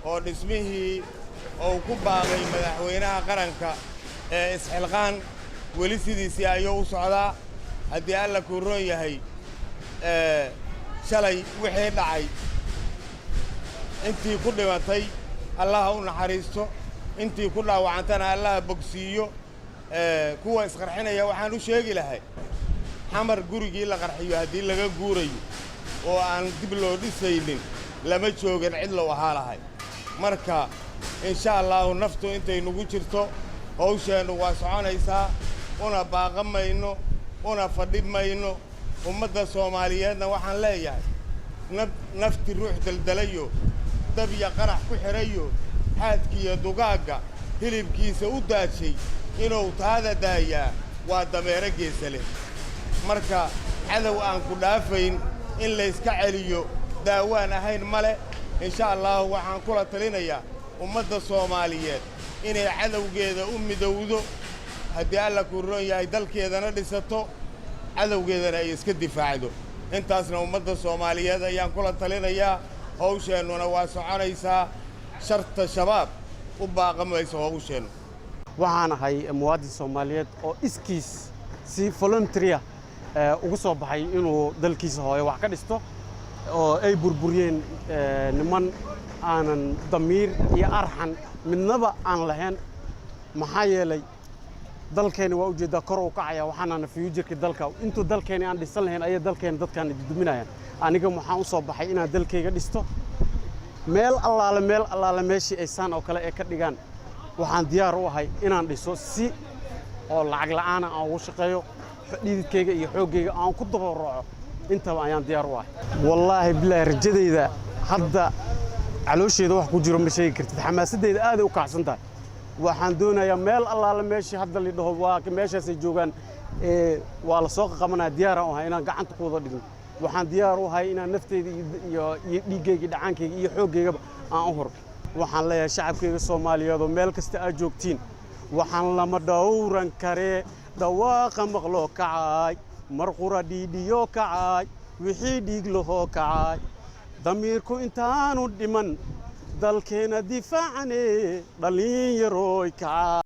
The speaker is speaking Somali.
oo dhismihii oo ku baaqay madaxweynaha qaranka ee isxilqaan weli sidiisii ayuu u socdaa haddii alla ku roon yahay shalay wixii dhacay intii ku dhimatay allaha u naxariisto intii ku dhaawacantana allaha bogsiiyo kuwa isqarxinaya waxaan u sheegi lahay xamar gurigii la qarxiyo haddii laga guurayo oo aan dib loo dhisaynin lama joogin cid loo ahaa lahay marka insha allahu naftu intay nagu jirto hawsheennu waa soconaysaa una baaqan mayno una fadhin mayno ummadda Soomaaliyeedna waxaan leeyahay nafti ruux daldalayo dab iyo qarax ku xirayo xaadkiiyo dugaagga hilibkiisa u daashay inuu taada daayaa waa dameero geesa leh marka cadow aan ku dhaafayn in la iska celiyo daawaan ahayn male insha Allah waxaan kula talinayaa ummadda Soomaaliyeed inay cadowgeeda u midowdo haddii alla ku roon yahay dalkeedana dhisato cadowgeedana ay iska difaacdo intaasna ummadda Soomaaliyeed ayaan kula talinayaa hawsheennuna waa soconaysaa sharta shabaab u baaqamayso hawsheennu waxaan ahay muwaadin Soomaaliyeed oo iskiis si voluntary ugu soo baxay inuu dalkiisa hooyo wax ka dhisto oo ay burburiyeen niman aanan damiir iyo arxan midnaba aan lahayn maxaa yeelay dalkeena waa ujeedaa kor u kacaya waxaana future-ka dalka intuu dalkeena aan dhisan lahayn ay dalkeena dadkan duduminayaan aniga waxaan u soo baxay inaan dalkayga dhisto meel allaale meeshii ay saan oo kale ee ka dhigaan waxaan diyaar u ahay inaan dhiso si oo lacag la'aan aan ugu shaqeeyo dhididkayga iyo xoogayga aan ku dabarooco intaba ayaan diyaar u ahay wallaahi bilaa rajadayda hadda caloosheeda wax ku jiro ma sheegi kartid xamaasadeyda aad u kacsan tahay waxaan doonayaa meel allaale meeshii hadda la dhaho waa meeshaas ay joogaan waa la soo qabanaa diyaar u ahay inaan gacanta ku wada dhigno waxaan diyaar u ahay inaan nafteyda iyo dhiigayga dhacaankayga iyo xoogaygaba aan u hor waxaan leeyahay shacabkayga Soomaaliyeed oo meel kasta aad joogtiin waxaan lama dhowran karee dhawaaqa maqlo kacay marqura dhiidhiyo kacay wixii dhiig lahoo kacay damiirku intaanu dhiman dalkeena difaacane dhalinyarooy kacay